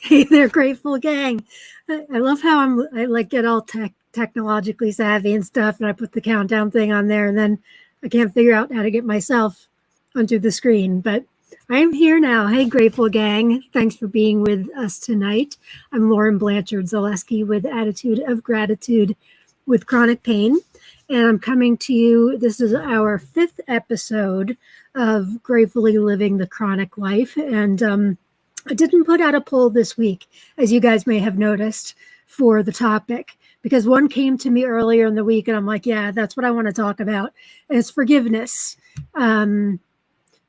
Hey there, grateful gang. I love how I like get all technologically savvy and stuff, and I put the countdown thing on there, and then I can't figure out how to get myself onto the screen. But I am here now. Hey, grateful gang. Thanks for being with us tonight. I'm Lauren Blanchard Zaleski with Attitude of Gratitude with Chronic Pain, and I'm coming to you. This is our 5th episode of Gratefully Living the Chronic Life, and I didn't put out a poll this week, as you guys may have noticed, for the topic, because one came to me earlier in the week and I'm like, yeah, that's what I want to talk about. And it's forgiveness,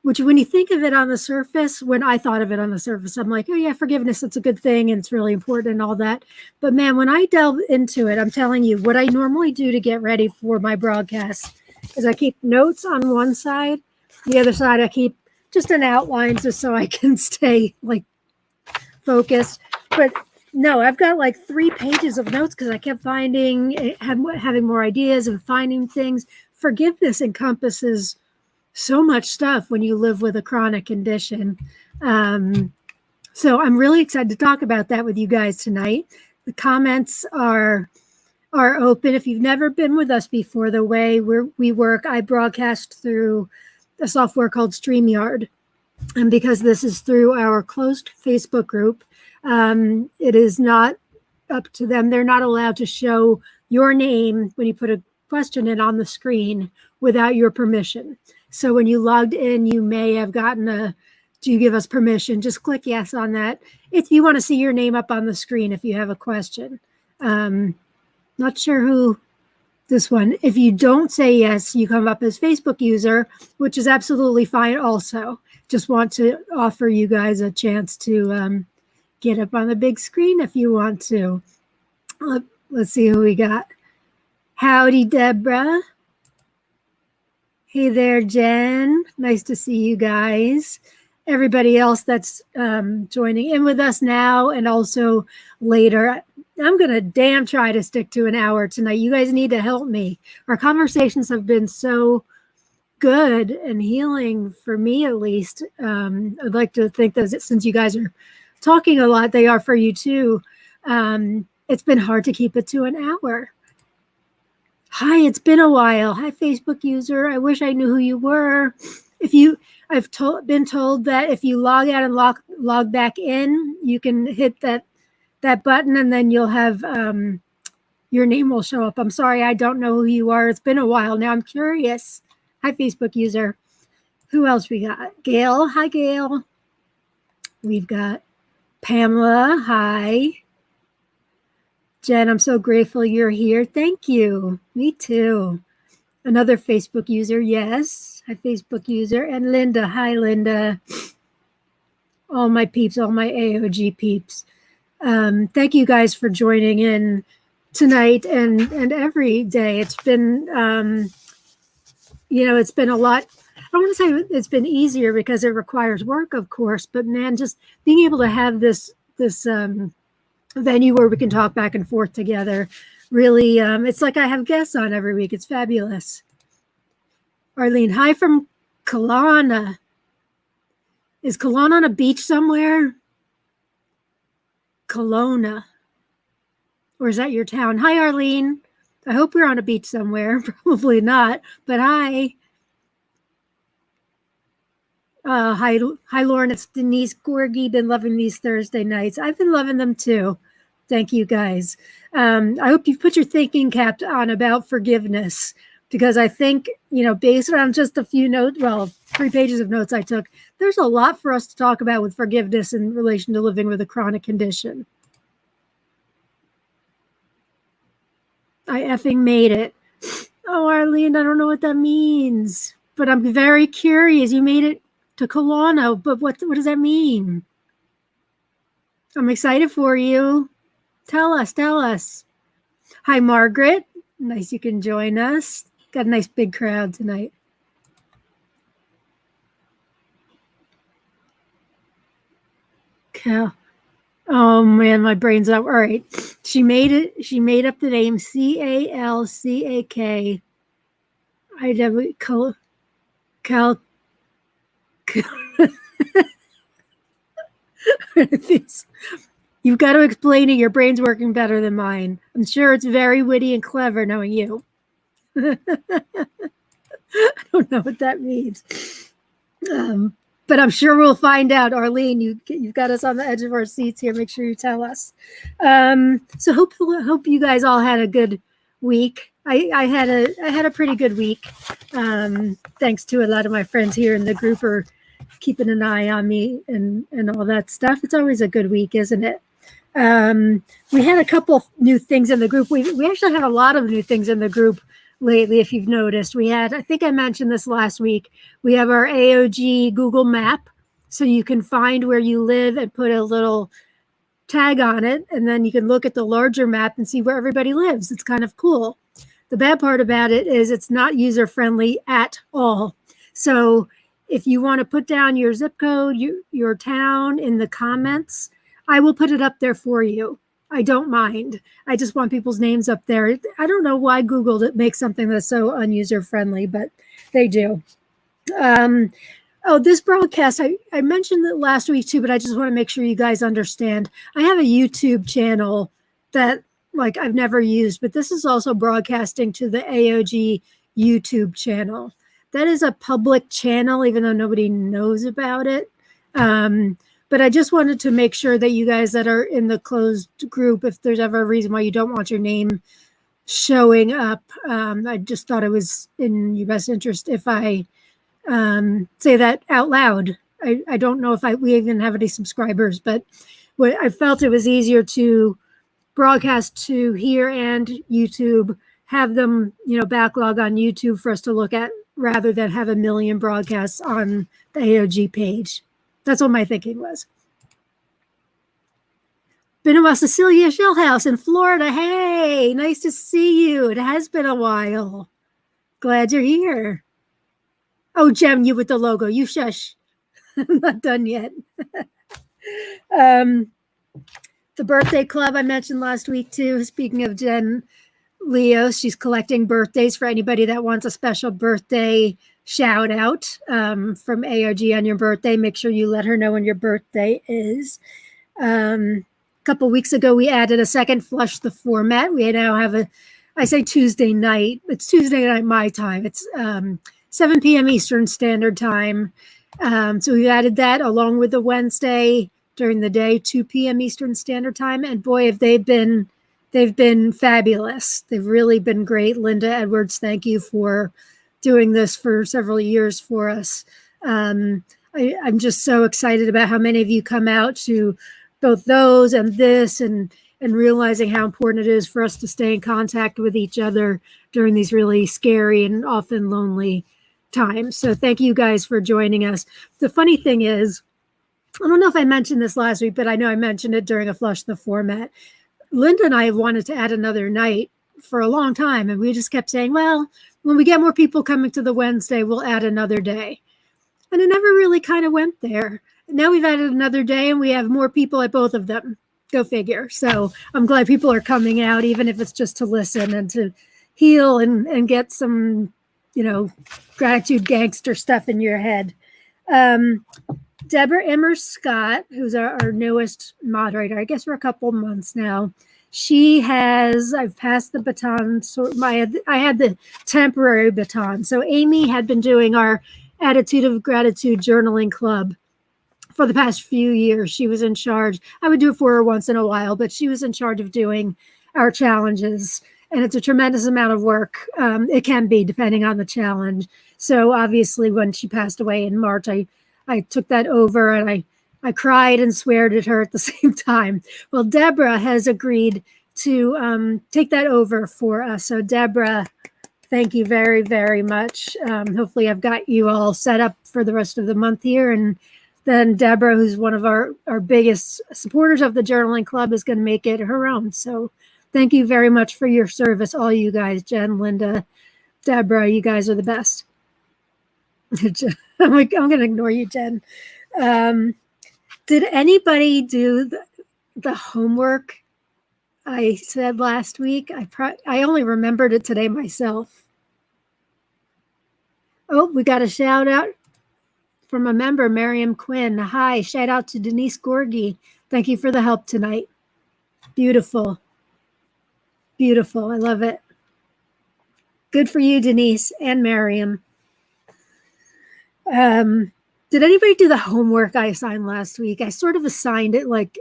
which when you think of it on the surface, when I thought of it on the surface, I'm like, oh yeah, forgiveness, it's a good thing and it's really important and all that. But man, when I delve into it, I'm telling you, what I normally do to get ready for my broadcast is I keep notes on one side, the other side I keep just an outline just so I can stay like focused. But no, I've got like 3 pages of notes because I kept having more ideas and finding things. Forgiveness encompasses so much stuff when you live with a chronic condition. So I'm really excited to talk about that with you guys tonight. The comments are open. If you've never been with us before, the way we work, I broadcast through a software called StreamYard. And because this is through our closed Facebook group, it is not up to them. They're not allowed to show your name when you put a question in on the screen without your permission. So when you logged in, you may have gotten do you give us permission? Just click yes on that if you want to see your name up on the screen if you have a question. Not sure who this one. If you don't say yes, you come up as Facebook user, which is absolutely fine also. Just want to offer you guys a chance to get up on the big screen if you want to. Let's see who we got. Howdy, Deborah. Hey there, Jen. Nice to see you guys. Everybody else that's joining in with us now and also later. I'm going to damn try to stick to an hour tonight. You guys need to help me. Our conversations have been so good and healing for me, at least. I'd like to think that since you guys are talking a lot, they are for you too. It's been hard to keep it to an hour. Hi, it's been a while. Hi, Facebook user. I wish I knew who you were. I've been told that if you log out and log back in, you can hit that button and then you'll have your name will show up. I'm sorry, I don't know who you are. It's been a while now. I'm curious. Hi, Facebook user. Who else we got? Gail. Hi, Gail. We've got Pamela. Hi. Jen, I'm so grateful you're here. Thank you. Me too. Another Facebook user. Yes. Hi, Facebook user. And Linda. Hi, Linda. All my peeps, all my AOG peeps. Thank you guys for joining in tonight and every day. It's been, it's been a lot. I don't want to say it's been easier because it requires work, of course, but man, just being able to have this venue where we can talk back and forth together, really, it's like I have guests on every week. It's fabulous. Arlene, hi from Kelowna. Is Kelowna on a beach somewhere? Kelowna. Or is that your town? Hi, Arlene. I hope you're on a beach somewhere. Probably not, but hi. Hi, Lauren. It's Denise Gorgie. Been loving these Thursday nights. I've been loving them too. Thank you, guys. I hope you've put your thinking cap on about forgiveness, because I think, based on just a few notes, 3 pages of notes I took, there's a lot for us to talk about with forgiveness in relation to living with a chronic condition. I effing made it. Oh, Arlene, I don't know what that means, but I'm very curious. You made it to Kelowna, but what does that mean? I'm excited for you. Tell us. Hi, Margaret. Nice you can join us. Got a nice big crowd tonight. Cal. Oh man, my brain's up. All right. She made it. She made up the name CALCAK. Cal. You've got to explain it. Your brain's working better than mine. I'm sure it's very witty and clever knowing you. I don't know what that means. But I'm sure we'll find out. Arlene, you've got us on the edge of our seats here. Make sure you tell us. So hope you guys all had a good week. I had a pretty good week. Thanks to a lot of my friends here in the group are keeping an eye on me and all that stuff. It's always a good week, isn't it? We had a couple new things in the group. We actually had a lot of new things in the group lately, if you've noticed. We had, I think I mentioned this last week, we have our AOG Google map, so you can find where you live and put a little tag on it, and then you can look at the larger map and see where everybody lives. It's kind of cool. The bad part about it is it's not user-friendly at all. So if you want to put down your zip code, your town in the comments, I will put it up there for you. I don't mind. I just want people's names up there. I don't know why Google makes something that's so unuser-friendly, but they do. This broadcast, I mentioned it last week too, but I just want to make sure you guys understand. I have a YouTube channel that I've never used, but this is also broadcasting to the AOG YouTube channel. That is a public channel, even though nobody knows about it. But I just wanted to make sure that you guys that are in the closed group, if there's ever a reason why you don't want your name showing up, I just thought it was in your best interest if I say that out loud. I don't know if we even have any subscribers, but I felt it was easier to broadcast to here and YouTube, have them, backlog on YouTube for us to look at rather than have a million broadcasts on the AOG page. That's what my thinking was. Been about Cecilia Shellhouse in Florida. Hey, nice to see you. It has been a while. Glad you're here. Oh, Jem, you with the logo. You shush. I'm not done yet. The birthday club I mentioned last week too. Speaking of Jen Leo, she's collecting birthdays for anybody that wants a special birthday shout out from AOG on your birthday. Make sure you let her know when your birthday is. A couple weeks ago, we added a second Flush the Format. We now have I say Tuesday night. It's Tuesday night my time. It's 7 p.m. Eastern Standard Time. So we added that along with the Wednesday during the day, 2 p.m. Eastern Standard Time. And boy, have they've been fabulous. They've really been great. Linda Edwards, thank you for doing this for several years for us. I'm just so excited about how many of you come out to both those and this and realizing how important it is for us to stay in contact with each other during these really scary and often lonely times. So thank you guys for joining us. The funny thing is, I don't know if I mentioned this last week, but I know I mentioned it during a Flush the Format. Linda and I have wanted to add another night for a long time, and we just kept saying, well, when we get more people coming to the Wednesday, we'll add another day. And it never really kind of went there. Now we've added another day, and we have more people at both of them. Go figure. So I'm glad people are coming out, even if it's just to listen and to heal and get some, gratitude gangster stuff in your head. Deborah Emmer Scott, who's our newest moderator, I guess for a couple months now, I've passed the baton. So I had the temporary baton. So Amy had been doing our Attitude of Gratitude Journaling Club for the past few years. She was in charge. I would do it for her once in a while, but she was in charge of doing our challenges. And it's a tremendous amount of work. It can be, depending on the challenge. So obviously when she passed away in March, I took that over and I cried and sweared at her at the same time. Well, Deborah has agreed to take that over for us. So Deborah, thank you very, very much. Hopefully I've got you all set up for the rest of the month here. And then Deborah, who's one of our biggest supporters of the Journaling Club, is going to make it her own. So thank you very much for your service, all you guys, Jen, Linda, Deborah, you guys are the best. I'm going to ignore you, Jen. Did anybody do the homework I said last week? I only remembered it today myself. Oh, we got a shout out from a member, Miriam Quinn. Hi, shout out to Denise Gorgie. Thank you for the help tonight. Beautiful. Beautiful. I love it. Good for you, Denise and Miriam. Did anybody do the homework I assigned last week? I sort of assigned it like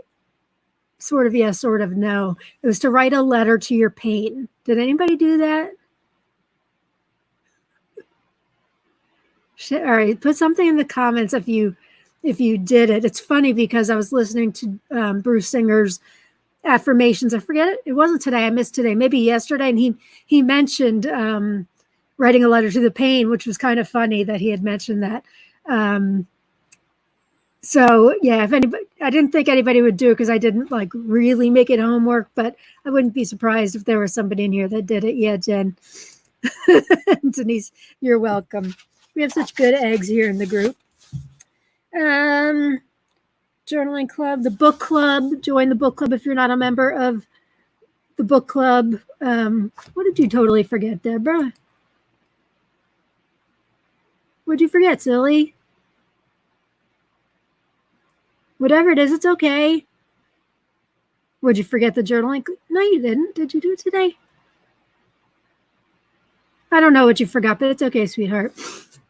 sort of yes, sort of no. It was to write a letter to your pain. Did anybody do that? All right, put something in the comments if you did it. It's funny because I was listening to Bruce Singer's affirmations. I forget it. It wasn't today. I missed today. Maybe yesterday. And he mentioned writing a letter to the pain, which was kind of funny that he had mentioned that. So yeah, if anybody, I didn't think anybody would do it because I didn't like really make it homework, but I wouldn't be surprised if there was somebody in here that did it. Yeah, Jen. Denise, you're welcome. We have such good eggs here in the group. Journaling club, the book club. Join the book club if you're not a member of the book club. What did you totally forget, Deborah? What'd you forget, silly? Whatever it is, it's okay. Would you forget the journaling? No, you didn't. Did you do it today? I don't know what you forgot, but it's okay, sweetheart.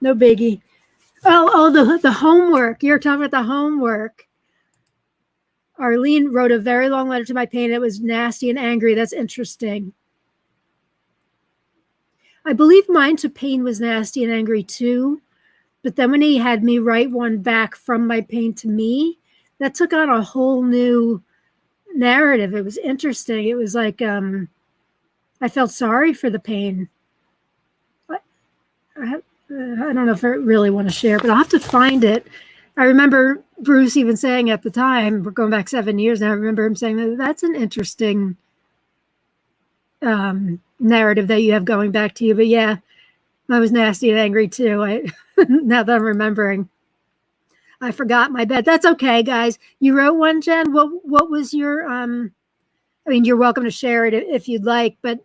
No biggie. Oh, the homework. You're talking about the homework. Arlene wrote a very long letter to my pain. It was nasty and angry. That's interesting. I believe mine to pain was nasty and angry too. But then when he had me write one back from my pain to me, that took on a whole new narrative. It was interesting. It was like I felt sorry for the pain. I don't know if I really want to share, but I'll have to find it. I remember Bruce even saying at the time, we're going back 7 years now, I remember him saying that that's an interesting narrative that you have going back to you. But yeah, I was nasty and angry too. Now that I'm remembering. I forgot my bed. That's okay, guys. You wrote one, Jen. What was your I mean, you're welcome to share it if you'd like, but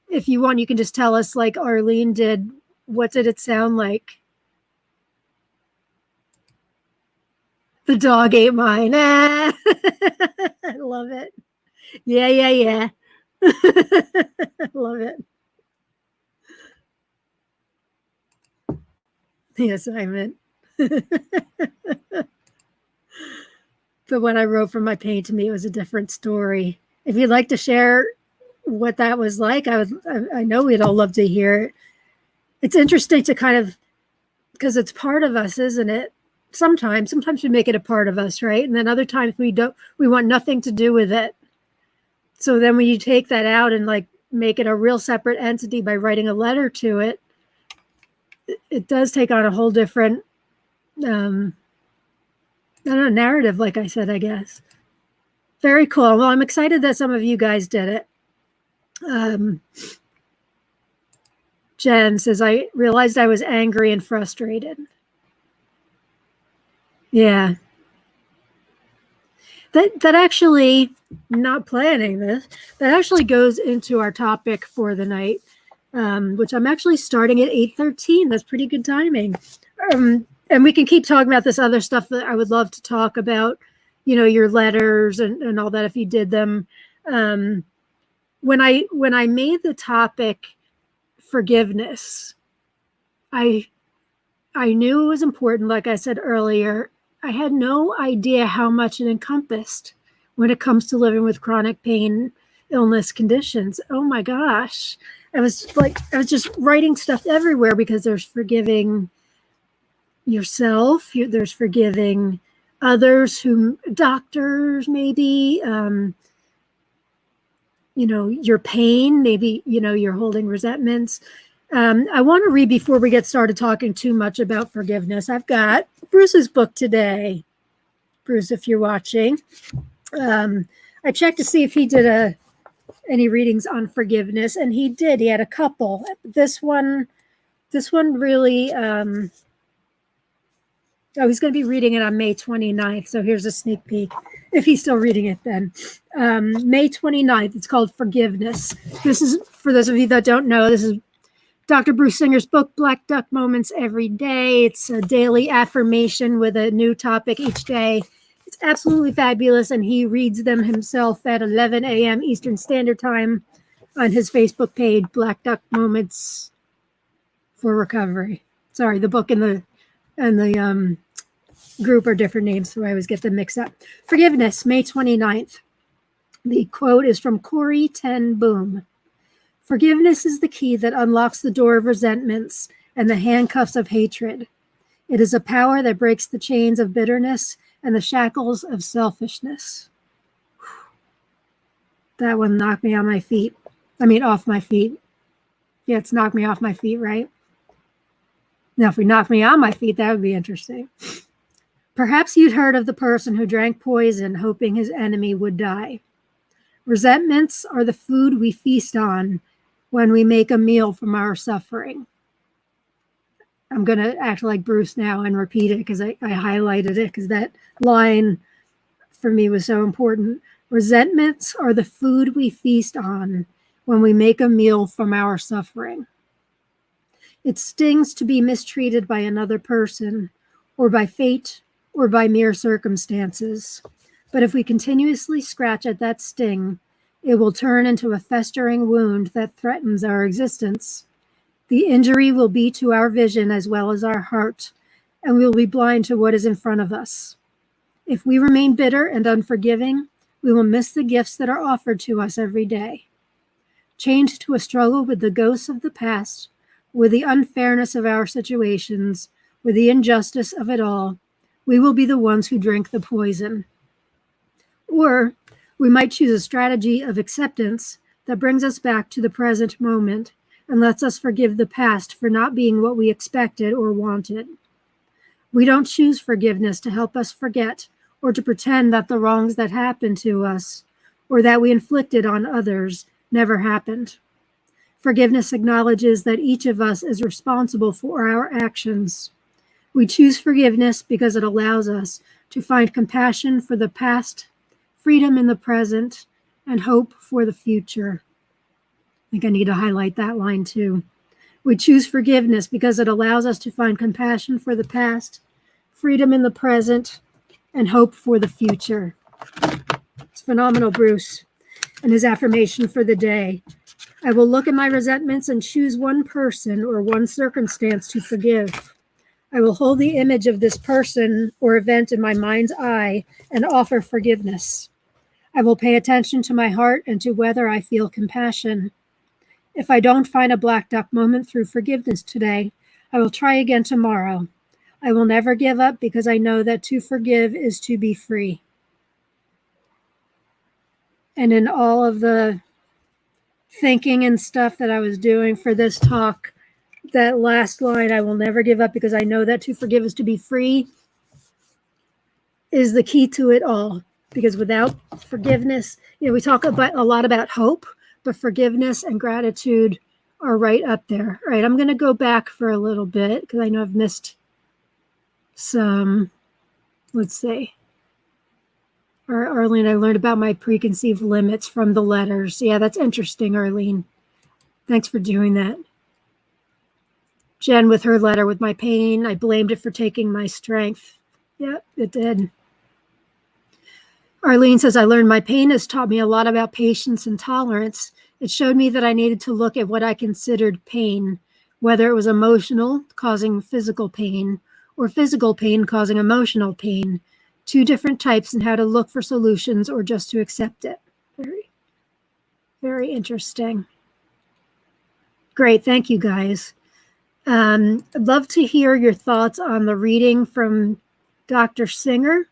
if you want, you can just tell us like Arlene did. What did it sound like? The dog ate mine. I love it. Yeah. I love it. The assignment. But when I wrote from my pain to me, it was a different story. If you'd like to share what that was like, I know we'd all love to hear it. It's interesting to kind of, because it's part of us, isn't it? Sometimes we make it a part of us, right? And then other times we want nothing to do with it. So then when you take that out and like make it a real separate entity by writing a letter to it, it does take on a whole different, I don't know, narrative, like I said, I guess. Very cool. Well, I'm excited that some of you guys did it. Jen says, I realized I was angry and frustrated. Yeah. That actually, not planning this, that actually goes into our topic for the night, which I'm actually starting at 8:13. That's pretty good timing. And we can keep talking about this other stuff that I would love to talk about, you know, your letters and all that if you did them. When I made the topic forgiveness, I knew it was important. Like I said earlier, I had no idea how much it encompassed when it comes to living with chronic pain, illness conditions. Oh my gosh. I was just writing stuff everywhere because there's forgiving yourself, there's forgiving others, doctors maybe, you know, your pain, maybe, you know, you're holding resentments. I want to read before we get started talking too much about forgiveness. I've got Bruce's book today. Bruce, if you're watching, I checked to see if he did any readings on forgiveness, and he did. He had a couple. This one really, he's going to be reading it on May 29th. So here's a sneak peek, if he's still reading it then. May 29th, it's called Forgiveness. This is, for those of you that don't know, this is Dr. Bruce Singer's book, Black Duck Moments Every Day. It's a daily affirmation with a new topic each day. It's absolutely fabulous, and he reads them himself at 11 a.m. Eastern Standard Time on his Facebook page, Black Duck Moments for Recovery. Sorry, the book and the group are different names, so I always get them mixed up. Forgiveness, May 29th. The quote is from Corey Ten Boom. Forgiveness is the key that unlocks the door of resentments and the handcuffs of hatred. It is a power that breaks the chains of bitterness and the shackles of selfishness. That one knocked me on my feet. Off my feet. Yeah, it's knocked me off my feet, right? Now, if we knocked me on my feet, that would be interesting. Perhaps you'd heard of the person who drank poison, hoping his enemy would die. Resentments are the food we feast on when we make a meal from our suffering. I'm going to act like Bruce now and repeat it because I highlighted it because that line for me was so important. Resentments are the food we feast on when we make a meal from our suffering. It stings to be mistreated by another person or by fate or by mere circumstances. But if we continuously scratch at that sting, it will turn into a festering wound that threatens our existence. The injury will be to our vision as well as our heart, and we will be blind to what is in front of us. If we remain bitter and unforgiving, we will miss the gifts that are offered to us every day. Chained to a struggle with the ghosts of the past, with the unfairness of our situations, with the injustice of it all, we will be the ones who drink the poison. Or we might choose a strategy of acceptance that brings us back to the present moment and lets us forgive the past for not being what we expected or wanted. We don't choose forgiveness to help us forget or to pretend that the wrongs that happened to us or that we inflicted on others never happened. Forgiveness acknowledges that each of us is responsible for our actions. We choose forgiveness because it allows us to find compassion for the past, freedom in the present, and hope for the future. I think I need to highlight that line too. We choose forgiveness because it allows us to find compassion for the past, freedom in the present, and hope for the future. It's phenomenal, Bruce. And his affirmation for the day. I will look at my resentments and choose one person or one circumstance to forgive. I will hold the image of this person or event in my mind's eye and offer forgiveness. I will pay attention to my heart and to whether I feel compassion. If I don't find a black duck moment through forgiveness today, I will try again tomorrow. I will never give up because I know that to forgive is to be free. And in all of the thinking and stuff that I was doing for this talk, that last line, I will never give up because I know that to forgive is to be free, is the key to it all. Because without forgiveness, we talk a lot about hope, but forgiveness and gratitude are right up there. All right, I'm going to go back for a little bit because I know I've missed some. Let's see. Arlene, I learned about my preconceived limits from the letters. Yeah, that's interesting, Arlene. Thanks for doing that. Jen with her letter with my pain, I blamed it for taking my strength. Yeah, it did. Arlene says, I learned my pain has taught me a lot about patience and tolerance. It showed me that I needed to look at what I considered pain, whether it was emotional, causing physical pain, or physical pain causing emotional pain. Two different types, and how to look for solutions or just to accept it. Very, very interesting. Great. Thank you, guys. I'd love to hear your thoughts on the reading from Dr. Singer.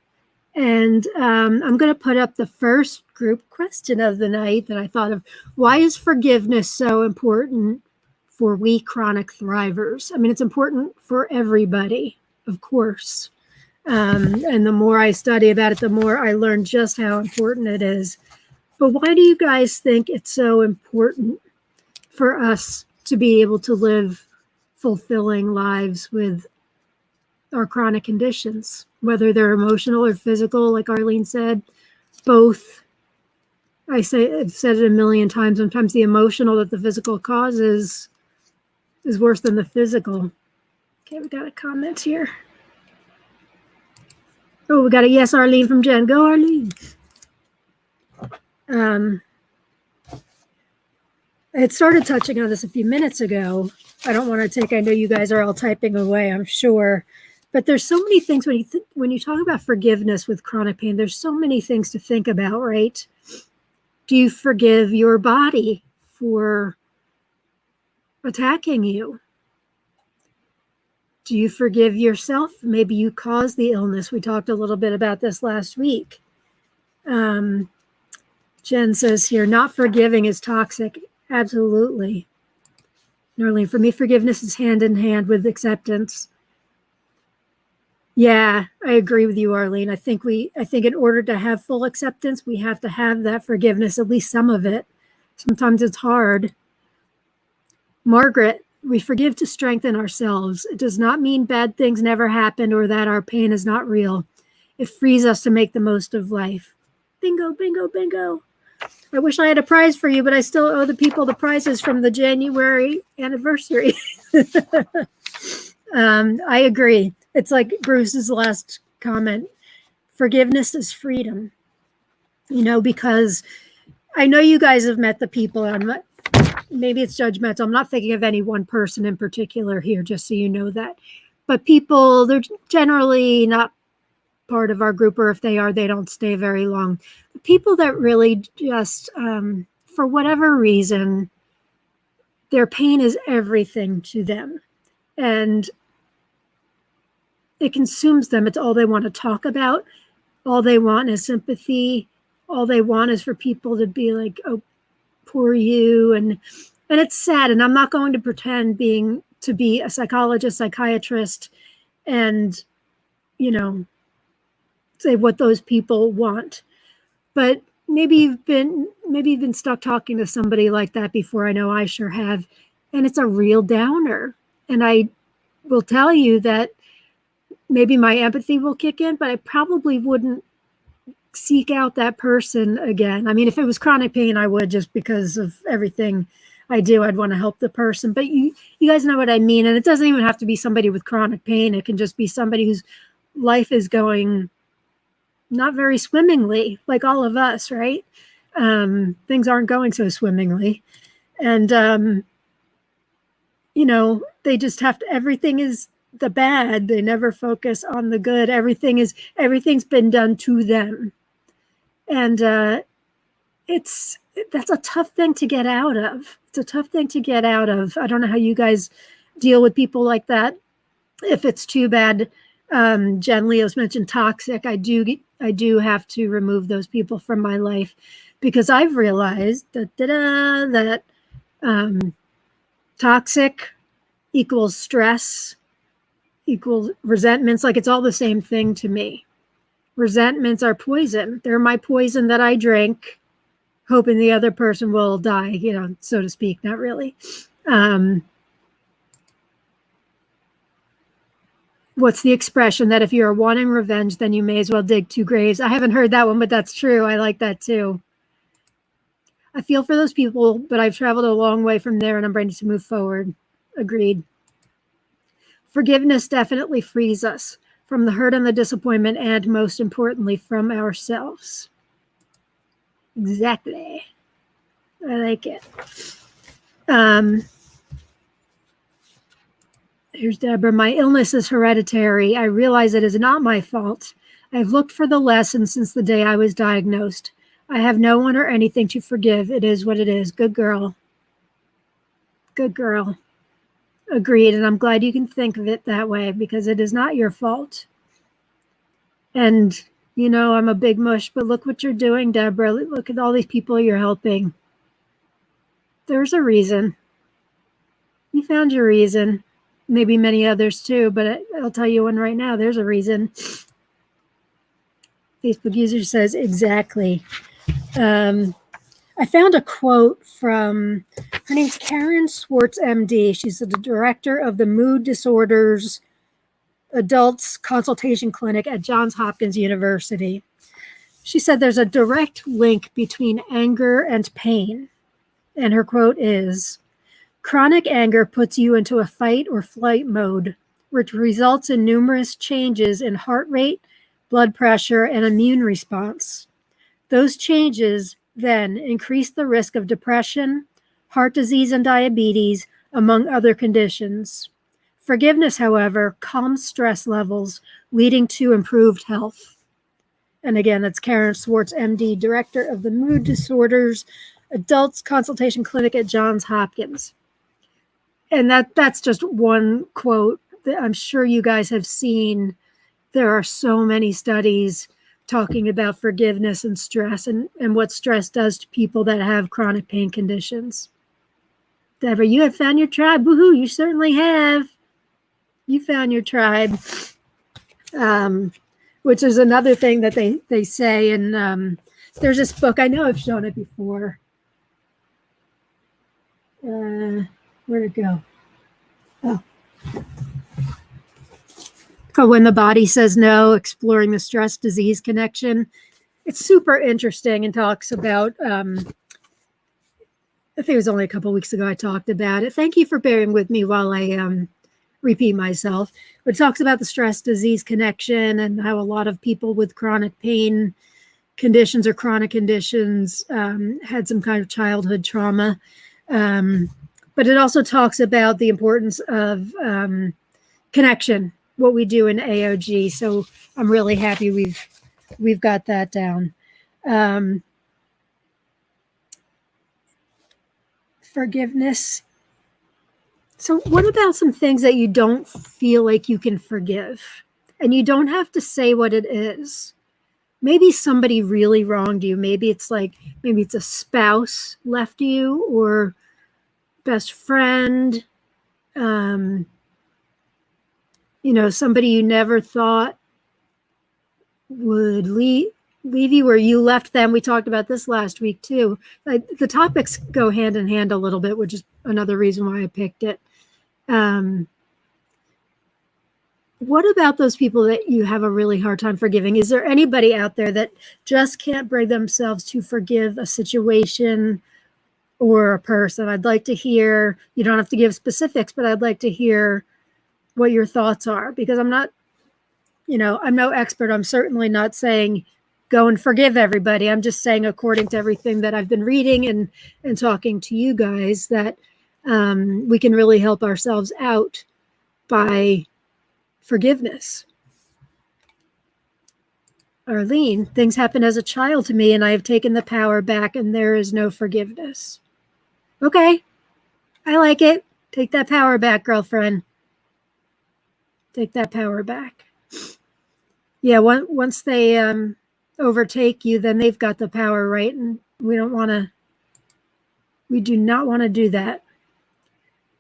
And I'm going to put up the first group question of the night that I thought of. Why is forgiveness so important for we chronic thrivers? I mean, it's important for everybody, of course. And the more I study about it, the more I learn just how important it is. But why do you guys think it's so important for us to be able to live fulfilling lives with our chronic conditions, whether they're emotional or physical, like Arlene said, both? I've said it a million times. Sometimes the emotional that the physical causes is worse than the physical. Okay, we got a comment here. Oh, we got a yes, Arlene from Jen. Go, Arlene. I had started touching on this a few minutes ago. I don't want to I know you guys are all typing away, I'm sure. But there's so many things when you talk about forgiveness with chronic pain, there's so many things to think about, right? Do you forgive your body for attacking you? Do you forgive yourself? Maybe you caused the illness. We talked a little bit about this last week. Jen says here, not forgiving is toxic. Absolutely. Norlene, for me, forgiveness is hand in hand with acceptance. Yeah, I agree with you, Arlene. I think in order to have full acceptance, we have to have that forgiveness, at least some of it. Sometimes it's hard. Margaret, we forgive to strengthen ourselves. It does not mean bad things never happened or that our pain is not real. It frees us to make the most of life. Bingo, bingo, bingo. I wish I had a prize for you, but I still owe the people the prizes from the January anniversary. I agree. It's like Bruce's last comment. Forgiveness is freedom. Because I know you guys have met the people. Maybe it's judgmental. I'm not thinking of any one person in particular here, just so you know that. But people, they're generally not part of our group, or if they are, they don't stay very long. The people that really just, for whatever reason, their pain is everything to them. And it consumes them. It's all they want to talk about. All they want is sympathy. All they want is for people to be like, oh, poor you. And it's sad. And I'm not going to pretend to be a psychologist, psychiatrist, and, say what those people want. But maybe you've been stuck talking to somebody like that before. I know I sure have. And it's a real downer. And I will tell you that maybe my empathy will kick in, but I probably wouldn't seek out that person again. I mean, if it was chronic pain, I would, just because of everything I do. I'd want to help the person. But you guys know what I mean. And it doesn't even have to be somebody with chronic pain. It can just be somebody whose life is going not very swimmingly, like all of us, right? Things aren't going so swimmingly. And, they just have to, everything is the bad. They never focus on the good. Everything's been done to them. And that's a tough thing to get out of. It's a tough thing to get out of. I don't know how you guys deal with people like that. If it's too bad, Jen Leo's mentioned toxic. I do have to remove those people from my life, because I've realized that toxic equals stress equals resentments. Like, it's all the same thing to me. Resentments are poison. They're my poison that I drink, hoping the other person will die, so to speak. Not really. What's the expression that if you're wanting revenge, then you may as well dig two graves? I haven't heard that one, but that's true. I like that too. I feel for those people, but I've traveled a long way from there and I'm ready to move forward. Agreed. Forgiveness definitely frees us from the hurt and the disappointment, and most importantly, from ourselves. Exactly. I like it. Here's Deborah. My illness is hereditary. I realize it is not my fault. I've looked for the lesson since the day I was diagnosed. I have no one or anything to forgive. It is what it is. Good girl. Good girl. Agreed. And I'm glad you can think of it that way, because it is not your fault. And, I'm a big mush, but look what you're doing, Deborah. Look at all these people you're helping. There's a reason. You found your reason. Maybe many others too, but I'll tell you one right now. There's a reason. Facebook user says, exactly. I found a quote from, her name's Karen Swartz, MD. She's the director of the Mood Disorders Adults Consultation Clinic at Johns Hopkins University. She said there's a direct link between anger and pain. And her quote is, chronic anger puts you into a fight or flight mode, which results in numerous changes in heart rate, blood pressure, and immune response. Those changes then increase the risk of depression, heart disease, and diabetes, among other conditions. Forgiveness, however, calms stress levels, leading to improved health. And again, that's Karen Swartz, MD, Director of the Mood Disorders Adults Consultation Clinic at Johns Hopkins. And that's just one quote that I'm sure you guys have seen. There are so many studies talking about forgiveness and stress and what stress does to people that have chronic pain conditions. Deborah, you have found your tribe. Woohoo, you certainly have. You found your tribe, which is another thing that they say. And there's this book, I know I've shown it before. Where'd it go? Oh. Called When the Body Says No, Exploring the Stress Disease Connection. It's super interesting and talks about, I think it was only a couple of weeks ago I talked about it. Thank you for bearing with me while I repeat myself. But it talks about the stress disease connection and how a lot of people with chronic pain conditions or chronic conditions had some kind of childhood trauma. But it also talks about the importance of connection, what we do in AOG. So I'm really happy we've got that down. Forgiveness. So what about some things that you don't feel like you can forgive? And you don't have to say what it is. Maybe somebody really wronged you. Maybe it's a spouse left you, or best friend, somebody you never thought would leave you, or you left them. We talked about this last week too. The topics go hand in hand a little bit, which is another reason why I picked it. What about those people that you have a really hard time forgiving? Is there anybody out there that just can't bring themselves to forgive a situation or a person? I'd like to hear, you don't have to give specifics, but I'd like to hear what your thoughts are, because I'm not, I'm no expert. I'm certainly not saying go and forgive everybody. I'm just saying, according to everything that I've been reading and talking to you guys, that we can really help ourselves out by forgiveness. Arlene, things happened as a child to me and I have taken the power back and there is no forgiveness. Okay, I like it. Take that power back, girlfriend. Take that power back. Yeah, once they overtake you, then they've got the power, right? And we do not want to do that.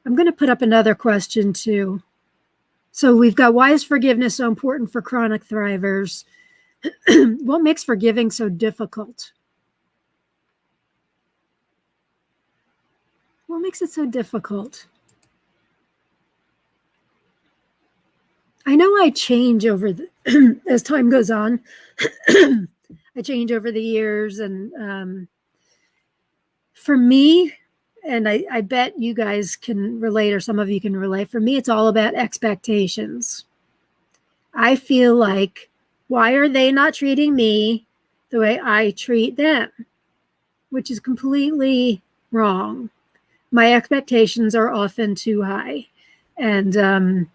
I'm going to put up another question too. So we've got, why is forgiveness so important for chronic thrivers? What makes forgiving so difficult? What makes it so difficult? I know I change over as time goes on. I change over the years, and for me, and I bet you guys can relate, or some of you can relate. For me, it's all about expectations. I feel like, why are they not treating me the way I treat them? Which is completely wrong. My expectations are often too high, and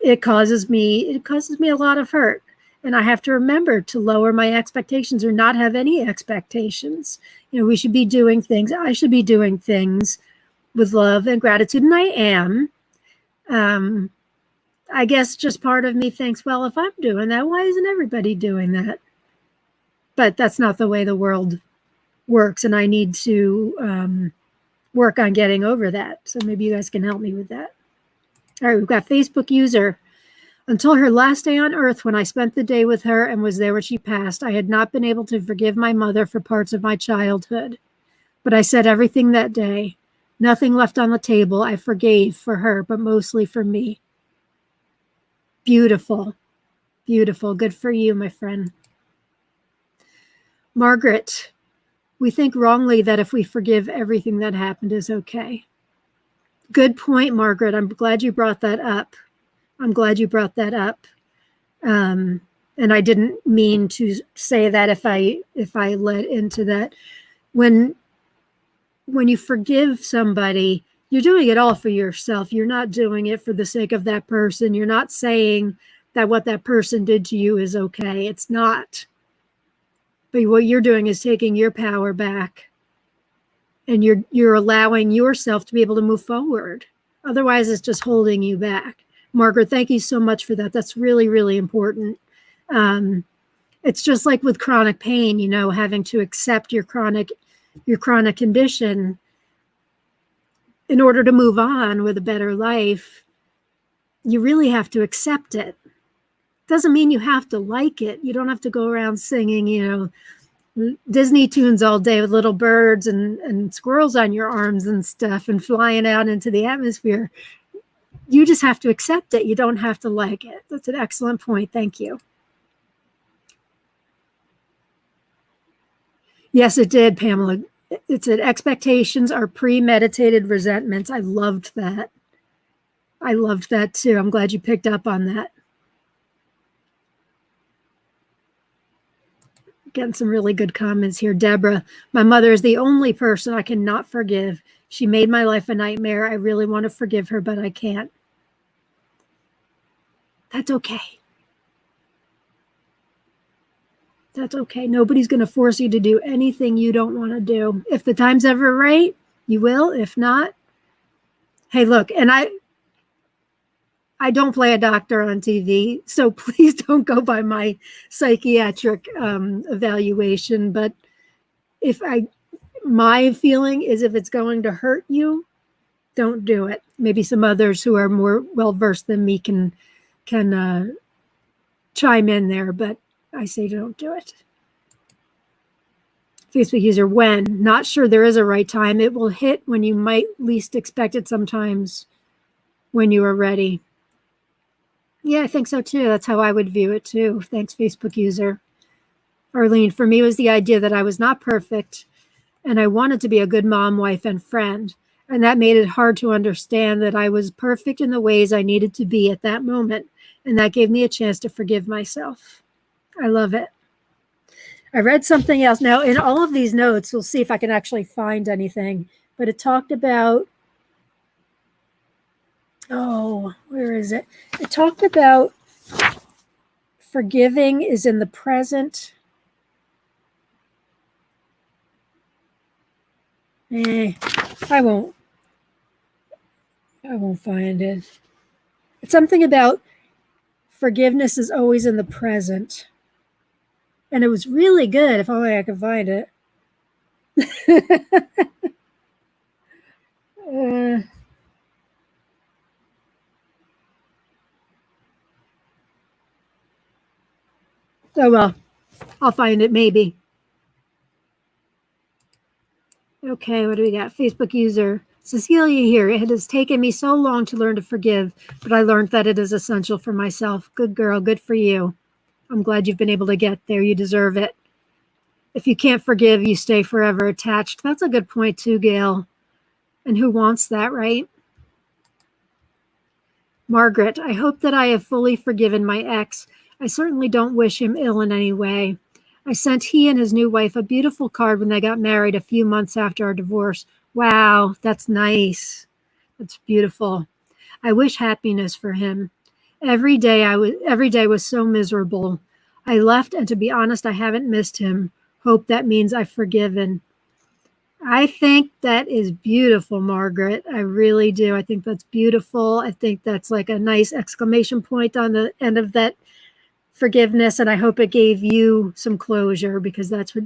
it causes me a lot of hurt. And I have to remember to lower my expectations, or not have any expectations. We should be doing things. I should be doing things with love and gratitude, and I am. I guess just part of me thinks, well, if I'm doing that, why isn't everybody doing that? But that's not the way the world works, and I need to work on getting over that. So maybe you guys can help me with that. All right, we've got Facebook user. Until her last day on earth, when I spent the day with her and was there when she passed, I had not been able to forgive my mother for parts of my childhood. But I said everything that day. Nothing left on the table. I forgave for her, but mostly for me. Beautiful. Beautiful. Good for you, my friend. Margaret, we think wrongly that if we forgive, everything that happened is okay. Good point, Margaret. I'm glad you brought that up. And And I didn't mean to say that if I led into that. When you forgive somebody, you're doing it all for yourself. You're not doing it for the sake of that person. You're not saying that what that person did to you is okay. It's not. But what you're doing is taking your power back, and you're allowing yourself to be able to move forward. Otherwise, it's just holding you back. Margaret, thank you so much for that. That's really, really important. It's just like with chronic pain, having to accept your chronic condition in order to move on with a better life. You really have to accept it. Doesn't mean you have to like it. You don't have to go around singing, Disney tunes all day with little birds and squirrels on your arms and stuff and flying out into the atmosphere. You just have to accept it. You don't have to like it. That's an excellent point. Thank you. Yes, it did, Pamela. It said expectations are premeditated resentments. I loved that. I loved that too. I'm glad you picked up on that. Getting some really good comments here. Deborah, my mother is the only person I cannot forgive. She made my life a nightmare. I really want to forgive her, but I can't. That's okay. That's okay. Nobody's going to force you to do anything you don't want to do. If the time's ever right, you will. If not, hey, look, and I don't play a doctor on TV, so please don't go by my psychiatric evaluation. But my feeling is if it's going to hurt you, don't do it. Maybe some others who are more well-versed than me can chime in there, but I say don't do it. Facebook user, when? Not sure there is a right time. It will hit when you might least expect it, sometimes when you are ready. Yeah, I think so too. That's how I would view it too. Thanks, Facebook user. Arlene, for me, it was the idea that I was not perfect and I wanted to be a good mom, wife, and friend. And that made it hard to understand that I was perfect in the ways I needed to be at that moment. And that gave me a chance to forgive myself. I love it. I read something else. Now, in all of these notes, we'll see if I can actually find anything. But it talked about, where is it? It talked about forgiving is in the present. I won't find it. It's something about forgiveness is always in the present. And it was really good, if only I could find it. Oh, well, I'll find it maybe. Okay, what do we got? Facebook user Cecilia here. It has taken me so long to learn to forgive, but I learned that it is essential for myself. Good girl, good for you. I'm glad you've been able to get there. You deserve it. If you can't forgive, you stay forever attached. That's a good point too, Gail. And who wants that, right? Margaret, I hope that I have fully forgiven my ex. I certainly don't wish him ill in any way. I sent he and his new wife a beautiful card when they got married a few months after our divorce. Wow, that's nice. That's beautiful. I wish happiness for him. Every day was so miserable. I left, and to be honest, I haven't missed him. Hope that means I've forgiven. I think that is beautiful, Margaret. I really do. I think that's beautiful. I think that's like a nice exclamation point on the end of that forgiveness, and I hope it gave you some closure, because that's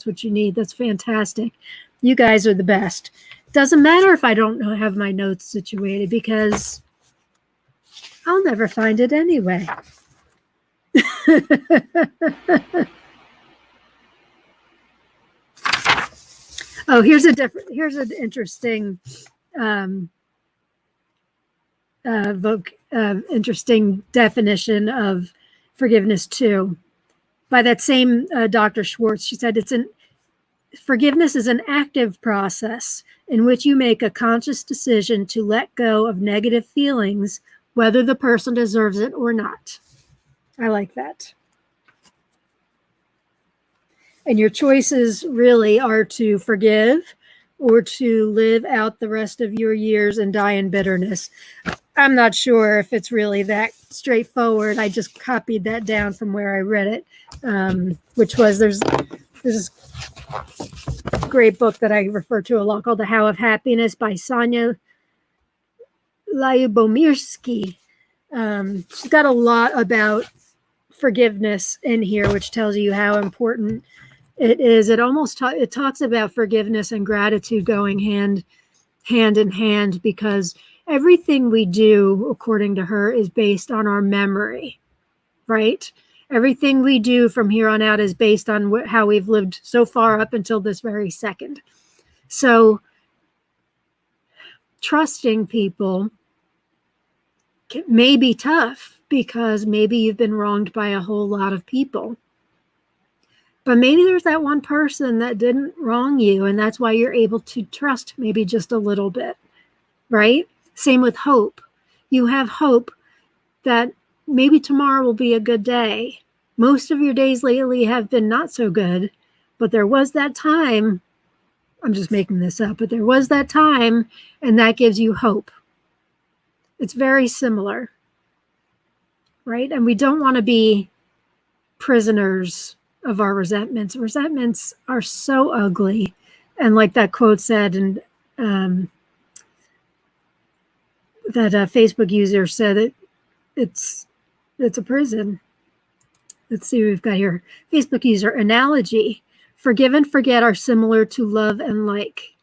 what you need. That's fantastic. You guys are the best. Doesn't matter if I don't have my notes situated, because I'll never find it anyway. Oh, here's an interesting interesting definition of forgiveness too, by that same Dr. Schwartz. She said forgiveness is an active process in which you make a conscious decision to let go of negative feelings, whether the person deserves it or not. I like that. And your choices really are to forgive or to live out the rest of your years and die in bitterness. I'm not sure if it's really that straightforward. I just copied that down from where I read it, which was there's this great book that I refer to a lot called The How of Happiness by Sonia Lyubomirsky. She's got a lot about forgiveness in here, which tells you how important it is. It almost it talks about forgiveness and gratitude going hand in hand, because everything we do, according to her, is based on our memory, right? Everything we do from here on out is based on how we've lived so far up until this very second. So trusting people may be tough because maybe you've been wronged by a whole lot of people. But maybe there's that one person that didn't wrong you, and that's why you're able to trust maybe just a little bit, right? Same with hope. You have hope that maybe tomorrow will be a good day. Most of your days lately have been not so good, but there was that time, I'm just making this up, but there was that time, and that gives you hope. It's very similar, right? And we don't want to be prisoners of our resentments. Resentments are so ugly. And like that quote said, and that Facebook user said, it's a prison. Let's see what we've got here. Facebook user analogy. Forgive and forget are similar to love and like.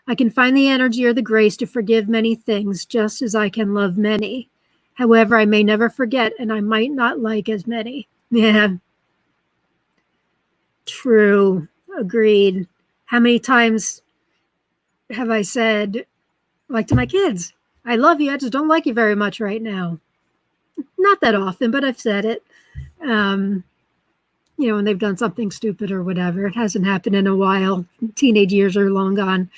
I can find the energy or the grace to forgive many things, just as I can love many. However, I may never forget, and I might not like as many. Yeah. True. Agreed. How many times have I said, like to my kids, I love you, I just don't like you very much right now. Not that often, but I've said it. When they've done something stupid or whatever. It hasn't happened in a while. Teenage years are long gone.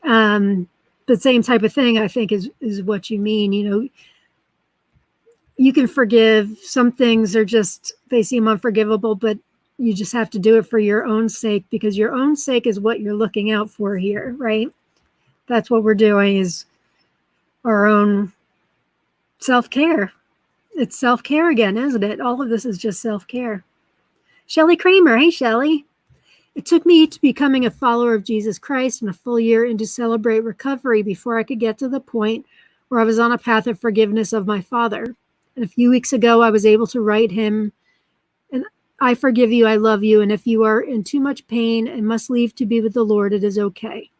But same type of thing, I think, is what you mean. You can forgive. Some things are just, they seem unforgivable, but you just have to do it for your own sake, because your own sake is what you're looking out for here, right? That's what we're doing, is our own self-care. It's self-care again, isn't it? All of this is just self-care. Shelley Kramer. Hey, Shelley. It took me to becoming a follower of Jesus Christ and a full year into celebrate recovery before I could get to the point where I was on a path of forgiveness of my father. And a few weeks ago, I was able to write him, and I forgive you, I love you, and if you are in too much pain and must leave to be with the Lord, it is okay.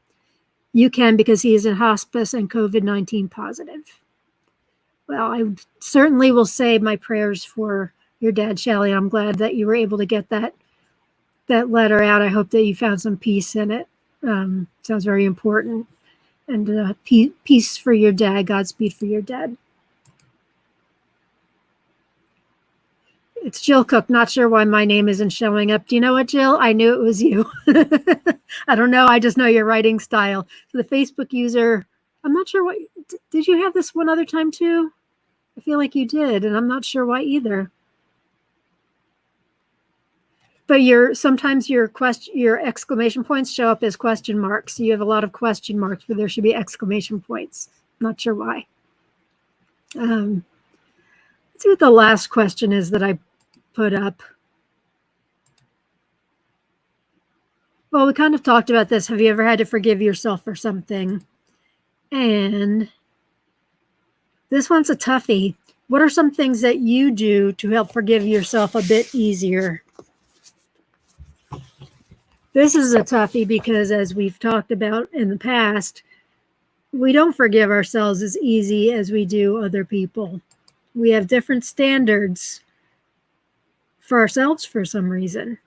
You can, because he is in hospice and COVID-19 positive. Well, I certainly will say my prayers for your dad, Shelley. I'm glad that you were able to get that letter out. I hope that you found some peace in it. Sounds very important. And peace for your dad. Godspeed for your dad. It's Jill Cook. Not sure why my name isn't showing up. Do you know what, Jill? I knew it was you. I don't know. I just know your writing style. So the Facebook user, I'm not sure what, did you have this one other time too? I feel like you did, and I'm not sure why either. But sometimes your exclamation points show up as question marks. You have a lot of question marks, but there should be exclamation points. Not sure why. Let's see what the last question is that I put up. Well, we kind of talked about this. Have you ever had to forgive yourself for something? And this one's a toughie. What are some things that you do to help forgive yourself a bit easier? This is a toughie because, as we've talked about in the past, we don't forgive ourselves as easy as we do other people. We have different standards for ourselves for some reason.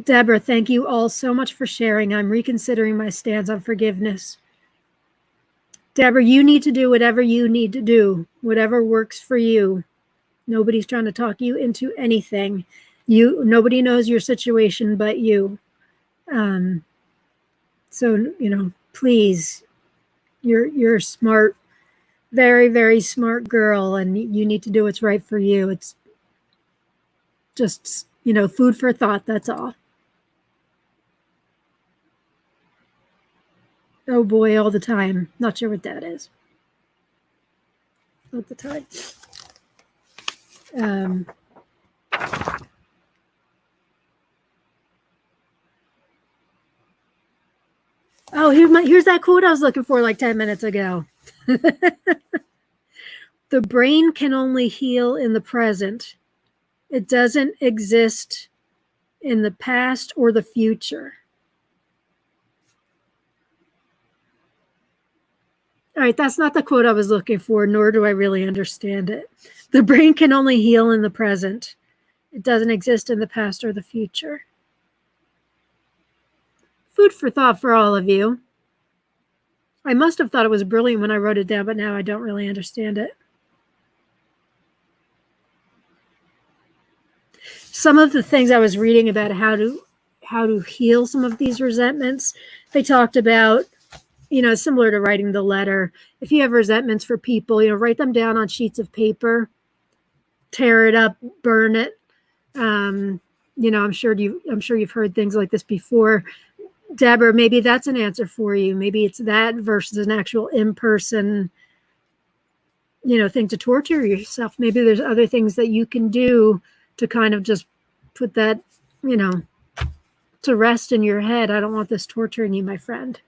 Deborah, thank you all so much for sharing. I'm reconsidering my stance on forgiveness. Deborah, you need to do whatever you need to do, whatever works for you. Nobody's trying to talk you into anything. Nobody knows your situation but you. So, please, you're smart, very, very smart girl, and you need to do what's right for you. Just, food for thought, that's all. Oh boy, all the time. Not sure what that is. All the time. Oh, here's that quote I was looking for like 10 minutes ago. The brain can only heal in the present. It doesn't exist in the past or the future. All right, that's not the quote I was looking for, nor do I really understand it. The brain can only heal in the present. It doesn't exist in the past or the future. Food for thought for all of you. I must have thought it was brilliant when I wrote it down, but now I don't really understand it. Some of the things I was reading about how to heal some of these resentments, they talked about, similar to writing the letter. If you have resentments for people, write them down on sheets of paper, tear it up, burn it. I'm sure you've heard things like this before. Deborah, maybe that's an answer for you. Maybe it's that versus an actual in-person, thing to torture yourself. Maybe there's other things that you can do to kind of just put that, to rest in your head. I don't want this torturing you, my friend.